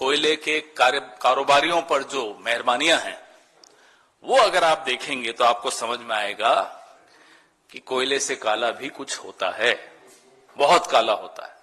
कोयले के कारोबारियों पर जो मेहरबानियां हैं, वो अगर आप देखेंगे तो आपको समझ में आएगा कि कोयले से काला भी कुछ होता है, बहुत काला होता है।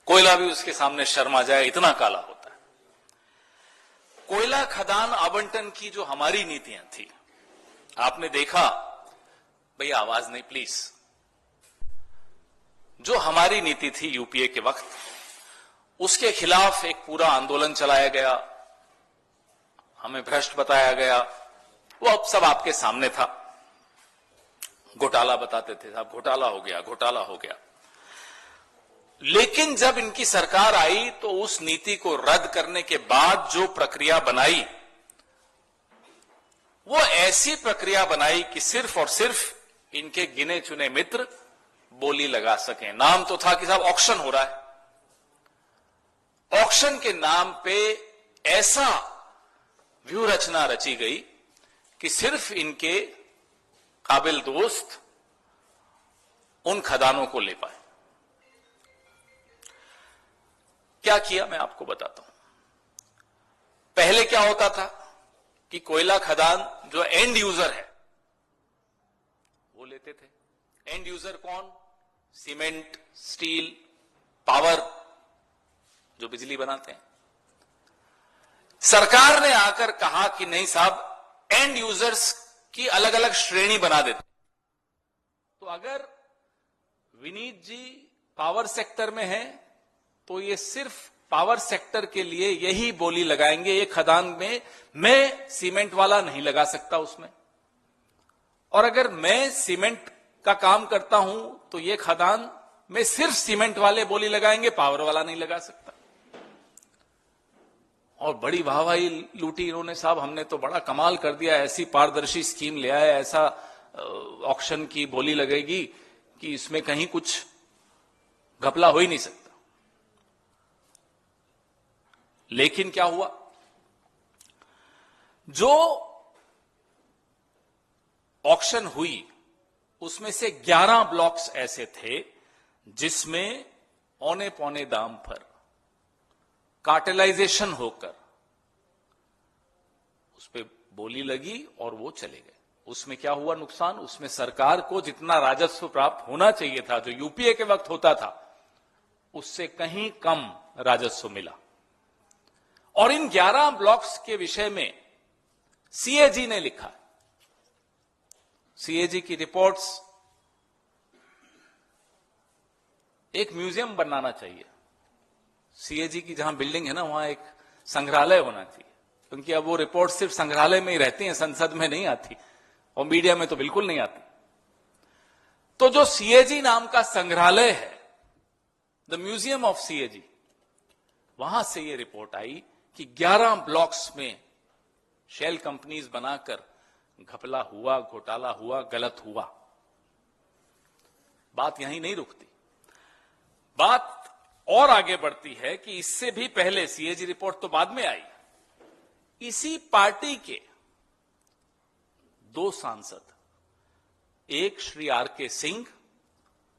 कोयला भी उसके सामने शर्मा जाए, इतना काला होता है। कोयला खदान आवंटन की जो हमारी नीतियां थी, आपने देखा, भैया आवाज नहीं प्लीज, जो हमारी नीति थी यूपीए के वक्त, उसके खिलाफ एक पूरा आंदोलन चलाया गया, हमें भ्रष्ट बताया गया। वो अब सब आपके सामने था। घोटाला बताते थे, साहब घोटाला हो गया, घोटाला हो गया। लेकिन जब इनकी सरकार आई तो उस नीति को रद्द करने के बाद जो प्रक्रिया बनाई, वो ऐसी प्रक्रिया बनाई कि सिर्फ और सिर्फ इनके गिने चुने मित्र बोली लगा सकें। नाम तो था कि साहब ऑक्शन हो रहा है। ऑक्शन के नाम पे ऐसा व्यूह रचना रची गई कि सिर्फ इनके काबिल दोस्त उन खदानों को ले पाए। क्या किया मैं आपको बताता हूं। पहले क्या होता था कि कोयला खदान जो एंड यूजर है वो लेते थे। एंड यूजर कौन? सीमेंट, स्टील, पावर, जो बिजली बनाते हैं। सरकार ने आकर कहा कि नहीं साहब, एंड यूजर्स की अलग अलग श्रेणी बना देते। तो अगर विनीत जी पावर सेक्टर में हैं तो ये सिर्फ पावर सेक्टर के लिए यही बोली लगाएंगे, ये खदान में मैं सीमेंट वाला नहीं लगा सकता उसमें। और अगर मैं सीमेंट का काम करता हूं तो ये खदान में सिर्फ सीमेंट वाले बोली लगाएंगे, पावर वाला नहीं लगा सकता। और बड़ी वाहवाही लूटी इन्होंने, साहब हमने तो बड़ा कमाल कर दिया, ऐसी पारदर्शी स्कीम ले आए, ऐसा ऑक्शन की बोली लगेगी कि इसमें कहीं कुछ घपला हो ही नहीं सकता। लेकिन क्या हुआ, जो ऑक्शन हुई उसमें से 11 ब्लॉक्स ऐसे थे जिसमें औने पौने दाम पर कार्टेलाइजेशन होकर उस पर बोली लगी और वो चले गए। उसमें क्या हुआ नुकसान? उसमें सरकार को जितना राजस्व प्राप्त होना चाहिए था, जो यूपीए के वक्त होता था, उससे कहीं कम राजस्व मिला। और इन 11 ब्लॉक्स के विषय में सीएजी ने लिखा। सीएजी की रिपोर्ट्स, एक म्यूजियम बनाना चाहिए। सीएजी की जहां बिल्डिंग है ना, वहां एक संग्रहालय होना चाहिए, क्योंकि अब वो रिपोर्ट सिर्फ संग्रहालय में ही रहती हैं, संसद में नहीं आती और मीडिया में तो बिल्कुल नहीं आती। तो जो सीएजी नाम का संग्रहालय है, द म्यूजियम ऑफ सीएजी, वहां से ये रिपोर्ट आई कि 11 ब्लॉक्स में शेल कंपनीज बनाकर घपला हुआ, घोटाला हुआ, गलत हुआ। बात यहीं नहीं रुकती, बात और आगे बढ़ती है कि इससे भी पहले, सीएजी रिपोर्ट तो बाद में आई, इसी पार्टी के 2 सांसद, एक श्री आर.के. सिंह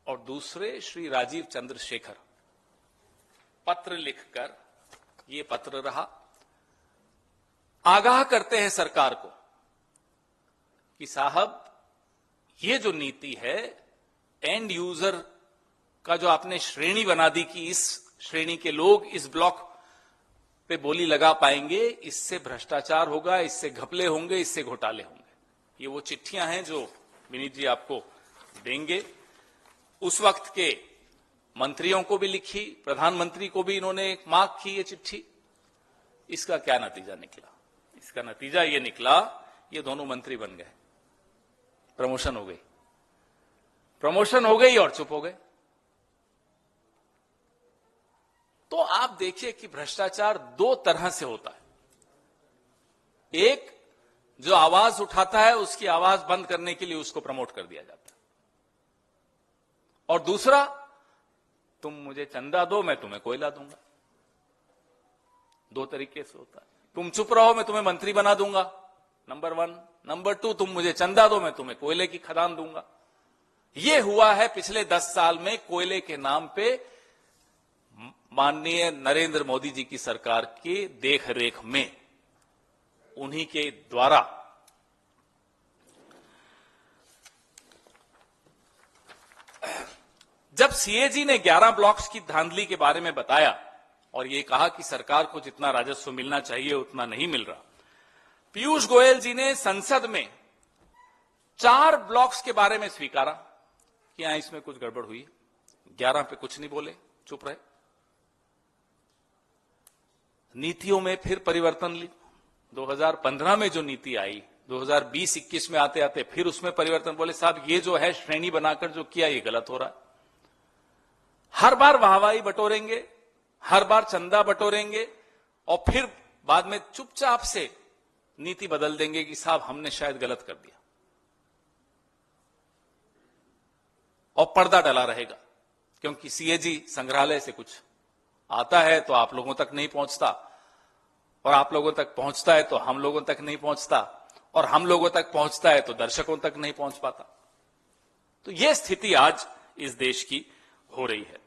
और दूसरे श्री राजीव चंद्रशेखर, पत्र लिखकर, ये पत्र रहा, आगाह करते हैं सरकार को कि साहब ये जो नीति है, एंड यूजर का जो आपने श्रेणी बना दी कि इस श्रेणी के लोग इस ब्लॉक पे बोली लगा पाएंगे, इससे भ्रष्टाचार होगा, इससे घपले होंगे, इससे घोटाले होंगे। ये वो चिट्ठियां हैं जो विनीत जी आपको देंगे। उस वक्त के मंत्रियों को भी लिखी, प्रधानमंत्री को भी इन्होंने मार्क की ये चिट्ठी। इसका क्या नतीजा निकला? इसका नतीजा ये निकला, ये दोनों मंत्री बन गए, प्रमोशन हो गई, प्रमोशन हो गई और चुप हो गए। तो आप देखिए कि भ्रष्टाचार 2 तरह से होता है। एक, जो आवाज उठाता है उसकी आवाज बंद करने के लिए उसको प्रमोट कर दिया जाता है, और दूसरा, तुम मुझे चंदा दो मैं तुम्हें कोयला दूंगा। 2 तरीके से होता है। तुम चुप रहो मैं तुम्हें मंत्री बना दूंगा, नंबर 1। नंबर 2, तुम मुझे चंदा दो मैं तुम्हें कोयले की खदान दूंगा। यह हुआ है पिछले 10 साल में कोयले के नाम पे माननीय नरेंद्र मोदी जी की सरकार के देखरेख में, उन्हीं के द्वारा जब सीएजी ने 11 ब्लॉक्स की धांधली के बारे में बताया और यह कहा कि सरकार को जितना राजस्व मिलना चाहिए उतना नहीं मिल रहा, पीयूष गोयल जी ने संसद में 4 ब्लॉक्स के बारे में स्वीकारा कि यहां इसमें कुछ गड़बड़ हुई। 11 पे कुछ नहीं बोले, चुप रहे। नीतियों में फिर परिवर्तन ली। 2015 में जो नीति आई, 2020-21 में आते आते फिर उसमें परिवर्तन। बोले साहब ये जो है श्रेणी बनाकर जो किया ये गलत हो रहा है। हर बार वाहवाही बटोरेंगे, हर बार चंदा बटोरेंगे और फिर बाद में चुपचाप से नीति बदल देंगे कि साहब हमने शायद गलत कर दिया, और पर्दा डला रहेगा। क्योंकि सीएजी संग्रहालय से कुछ आता है तो आप लोगों तक नहीं पहुंचता, और आप लोगों तक पहुंचता है तो हम लोगों तक नहीं पहुंचता, और हम लोगों तक पहुंचता है तो दर्शकों तक नहीं पहुंच पाता। तो यह स्थिति आज इस देश की हो रही है।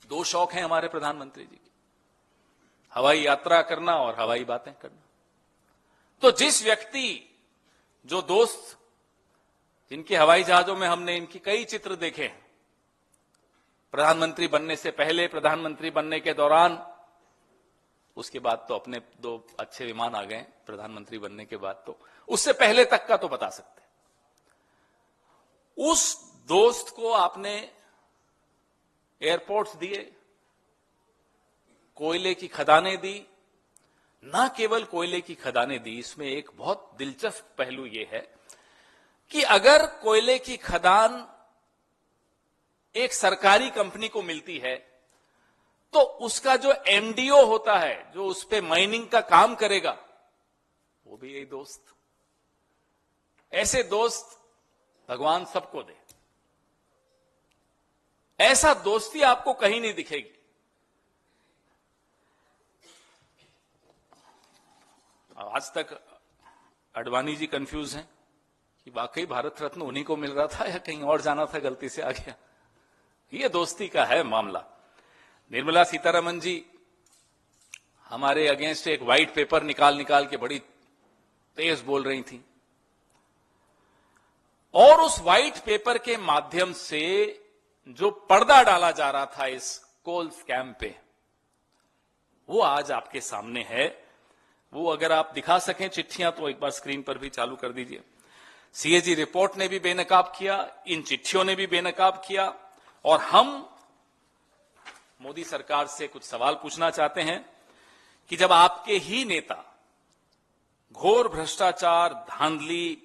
2 शौक हैं हमारे प्रधानमंत्री जी के, हवाई यात्रा करना और हवाई बातें करना। तो जिस व्यक्ति, जो दोस्त जिनके हवाई जहाजों में हमने इनकी कई चित्र देखे हैं, प्रधानमंत्री बनने से पहले, प्रधानमंत्री बनने के दौरान, उसके बाद तो अपने 2 अच्छे विमान आ गए प्रधानमंत्री बनने के बाद, तो उससे पहले तक का तो बता सकते हैं। उस दोस्त को आपने एयरपोर्ट्स दिए, कोयले की खदानें दी। ना केवल कोयले की खदानें दी, इसमें एक बहुत दिलचस्प पहलू यह है कि अगर कोयले की खदान एक सरकारी कंपनी को मिलती है तो उसका जो एमडीओ होता है, जो उस पे माइनिंग का काम करेगा, वो भी यही दोस्त। ऐसे दोस्त भगवान सबको दे। ऐसा दोस्ती आपको कहीं नहीं दिखेगी। आज तक अडवाणी जी कंफ्यूज हैं कि वाकई भारत रत्न उन्हीं को मिल रहा था या कहीं और जाना था, गलती से आ गया। ये दोस्ती का है मामला। निर्मला सीतारमण जी हमारे अगेंस्ट एक व्हाइट पेपर निकाल के बड़ी तेज बोल रही थी, और उस व्हाइट पेपर के माध्यम से जो पर्दा डाला जा रहा था इस कोल स्कैम पे, वो आज आपके सामने है। वो अगर आप दिखा सकें चिट्ठियां तो एक बार स्क्रीन पर भी चालू कर दीजिए। सीएजी रिपोर्ट ने भी बेनकाब किया, इन चिट्ठियों ने भी बेनकाब किया, और हम मोदी सरकार से कुछ सवाल पूछना चाहते हैं कि जब आपके ही नेता घोर भ्रष्टाचार, धांधली,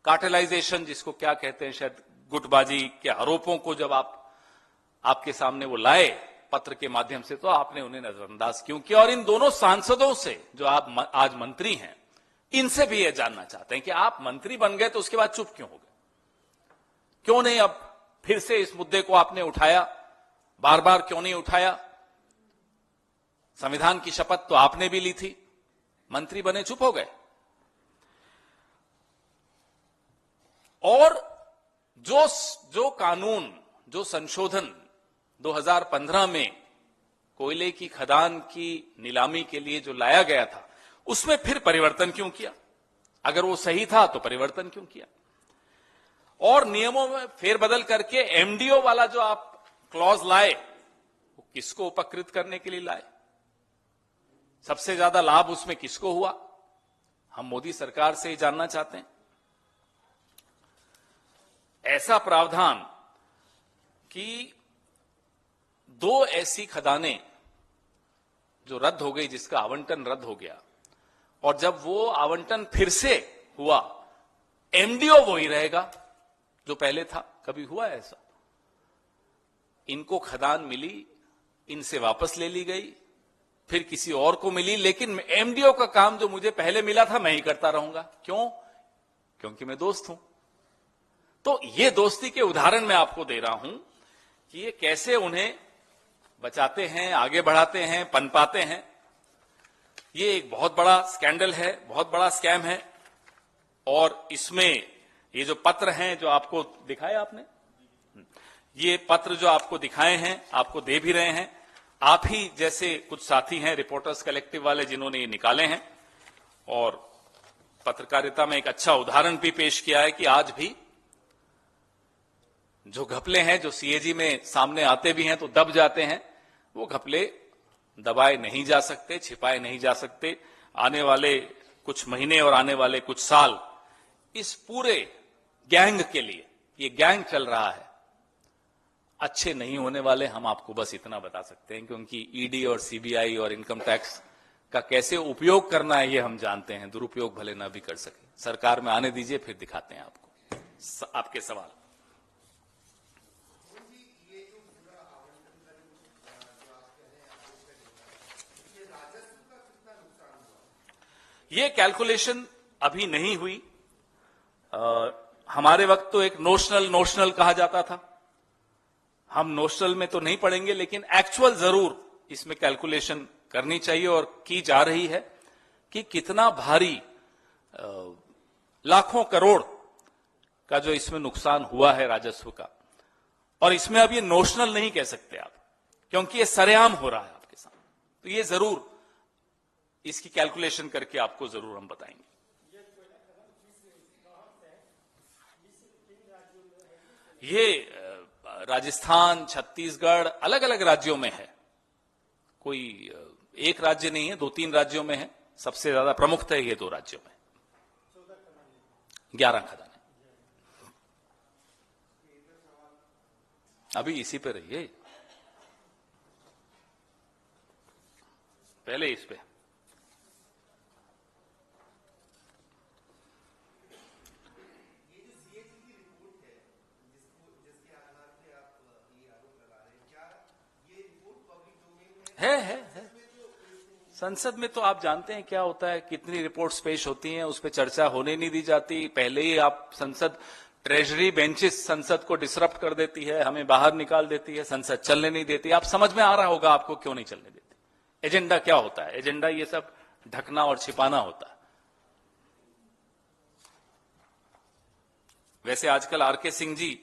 कार्टेलाइजेशन, जिसको क्या कहते हैं, शायद गुटबाजी के आरोपों को जब आपके सामने वो लाए पत्र के माध्यम से, तो आपने उन्हें नजरअंदाज क्यों किया? और इन दोनों सांसदों से जो आप आज मंत्री हैं, इनसे भी यह जानना चाहते हैं कि आप मंत्री बन गए तो उसके बाद चुप क्यों हो गए? क्यों नहीं अब फिर से इस मुद्दे को आपने उठाया? बार बार क्यों नहीं उठाया? संविधान की शपथ तो आपने भी ली थी, मंत्री बने चुप हो गए। और जो कानून, जो संशोधन 2015 में कोयले की खदान की नीलामी के लिए जो लाया गया था, उसमें फिर परिवर्तन क्यों किया? अगर वो सही था तो परिवर्तन क्यों किया? और नियमों में फेरबदल करके एमडीओ वाला जो आप क्लॉज लाए, वो किसको उपकृत करने के लिए लाए? सबसे ज्यादा लाभ उसमें किसको हुआ? हम मोदी सरकार से ही जानना चाहते हैं। ऐसा प्रावधान कि 2 ऐसी खदानें जो रद्द हो गई, जिसका आवंटन रद्द हो गया, और जब वो आवंटन फिर से हुआ, एमडीओ वही रहेगा जो पहले था। कभी हुआ ऐसा? इनको खदान मिली, इनसे वापस ले ली गई, फिर किसी और को मिली, लेकिन एमडीओ का काम जो मुझे पहले मिला था मैं ही करता रहूंगा। क्यों? क्योंकि मैं दोस्त हूं। तो ये दोस्ती के उदाहरण मैं आपको दे रहा हूं कि ये कैसे उन्हें बचाते हैं, आगे बढ़ाते हैं, पनपाते हैं। ये एक बहुत बड़ा स्कैंडल है, बहुत बड़ा स्कैम है। और इसमें ये जो पत्र हैं जो आपको दिखाए आपने, ये पत्र जो आपको दिखाए हैं, आपको दे भी रहे हैं, आप ही जैसे कुछ साथी हैं रिपोर्टर्स कलेक्टिव वाले जिन्होंने ये निकाले हैं, और पत्रकारिता में एक अच्छा उदाहरण भी पेश किया है कि आज भी जो घपले हैं जो सीएजी में सामने आते भी हैं तो दब जाते हैं, वो घपले दबाए नहीं जा सकते, छिपाए नहीं जा सकते। आने वाले कुछ महीने और आने वाले कुछ साल इस पूरे गैंग के लिए, ये गैंग चल रहा है, अच्छे नहीं होने वाले। हम आपको बस इतना बता सकते हैं, क्योंकि ईडी और सीबीआई और इनकम टैक्स का कैसे उपयोग करना है ये हम जानते हैं, दुरुपयोग भले ना भी कर सके। सरकार में आने दीजिए, फिर दिखाते हैं आपको। आपके सवाल। ये कैलकुलेशन अभी नहीं हुई। हमारे वक्त तो एक नोशनल कहा जाता था, हम नोशनल में तो नहीं पढ़ेंगे, लेकिन एक्चुअल जरूर इसमें कैलकुलेशन करनी चाहिए और की जा रही है कि कितना भारी लाखों करोड़ का जो इसमें नुकसान हुआ है राजस्व का। और इसमें अब ये नोशनल नहीं कह सकते आप, क्योंकि ये सरेआम हो रहा है आपके सामने। तो ये जरूर इसकी कैलकुलेशन करके आपको जरूर हम बताएंगे। ये राजस्थान, छत्तीसगढ़, अलग अलग राज्यों में है, कोई एक राज्य नहीं है, 2-3 राज्यों में है। सबसे ज्यादा प्रमुखता है ये 2 राज्यों में, 11 खदानें। अभी इसी पे रहिए, पहले इस पे। है संसद में तो आप जानते हैं क्या होता है, कितनी रिपोर्ट्स पेश होती हैं, उस पर चर्चा होने नहीं दी जाती। पहले ही आप संसद, ट्रेजरी बेंचेस संसद को डिसरप्ट कर देती है, हमें बाहर निकाल देती है, संसद चलने नहीं देती। आप समझ में आ रहा होगा आपको क्यों नहीं चलने देती। एजेंडा क्या होता है? एजेंडा ये सब ढकना और छिपाना होता है। वैसे आजकल आरके सिंह जी,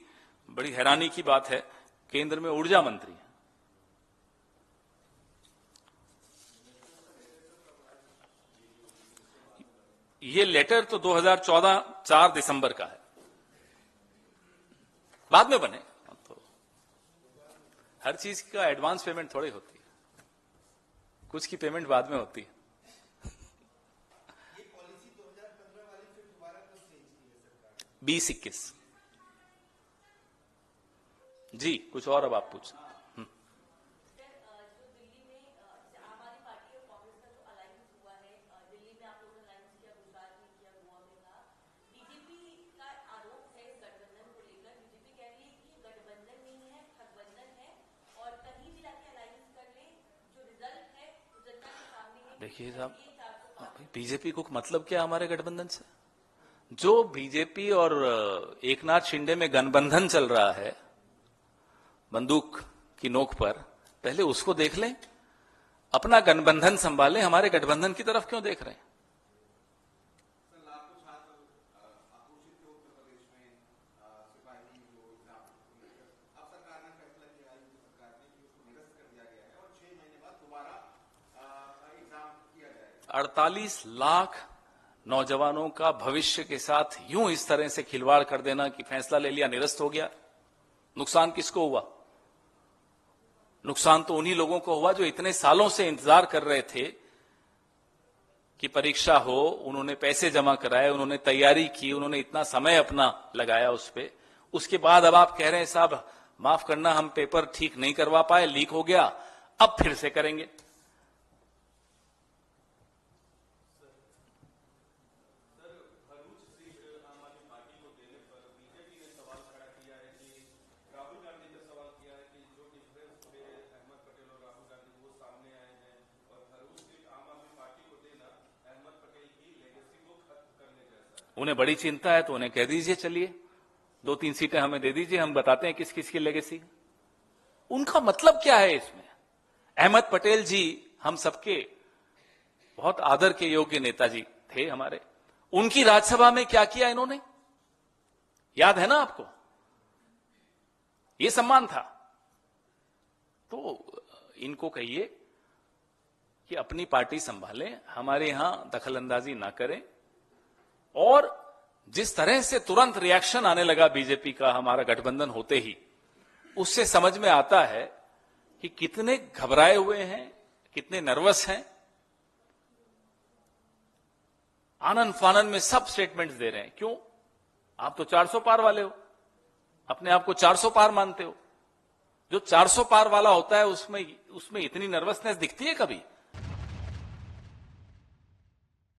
बड़ी हैरानी की बात है, केंद्र में ऊर्जा मंत्री हैं। ये लेटर तो 2014 4 दिसंबर का है, बाद में बने। तो हर चीज का एडवांस पेमेंट थोड़ी होती है, कुछ की पेमेंट बाद में होती है। ये पॉलिसी 2015 वाली फिर दोबारा क्यों चेंज की है सरकार? 20-21 जी। कुछ और अब आप पूछ। देखिए साहब, बीजेपी को मतलब क्या हमारे गठबंधन से? जो बीजेपी और एकनाथ शिंदे में गठबंधन चल रहा है बंदूक की नोक पर, पहले उसको देख लें, अपना गठबंधन संभालें। हमारे गठबंधन की तरफ क्यों देख रहे हैं? और 48 लाख नौजवानों का भविष्य के साथ यूं इस तरह से खिलवाड़ कर देना कि फैसला ले लिया, निरस्त हो गया। नुकसान किसको हुआ? नुकसान तो उन्हीं लोगों को हुआ जो इतने सालों से इंतजार कर रहे थे कि परीक्षा हो। उन्होंने पैसे जमा कराए, उन्होंने तैयारी की, उन्होंने इतना समय अपना लगाया उस पे। उसके बाद अब आप कह रहे हैं साहब माफ करना, हम पेपर ठीक नहीं करवा पाए, लीक हो गया, अब फिर से करेंगे। उन्हें बड़ी चिंता है तो उन्हें कह दीजिए चलिए 2-3 सीटें हमें दे दीजिए, हम बताते हैं किस किस की लेगेसी। उनका मतलब क्या है इसमें? अहमद पटेल जी हम सबके बहुत आदर के योग्य नेताजी थे हमारे, उनकी राज्यसभा में क्या किया इन्होंने, याद है ना आपको? ये सम्मान था। तो इनको कहिए कि अपनी पार्टी संभालें, हमारे यहां दखलंदाजी ना करें। और जिस तरह से तुरंत रिएक्शन आने लगा बीजेपी का हमारा गठबंधन होते ही, उससे समझ में आता है कि कितने घबराए हुए हैं, कितने नर्वस हैं। आनन फानन में सब स्टेटमेंट्स दे रहे हैं। क्यों? आप तो 400 पार वाले हो, अपने आप को 400 पार मानते हो। जो 400 पार वाला होता है उसमें इतनी नर्वसनेस दिखती है कभी?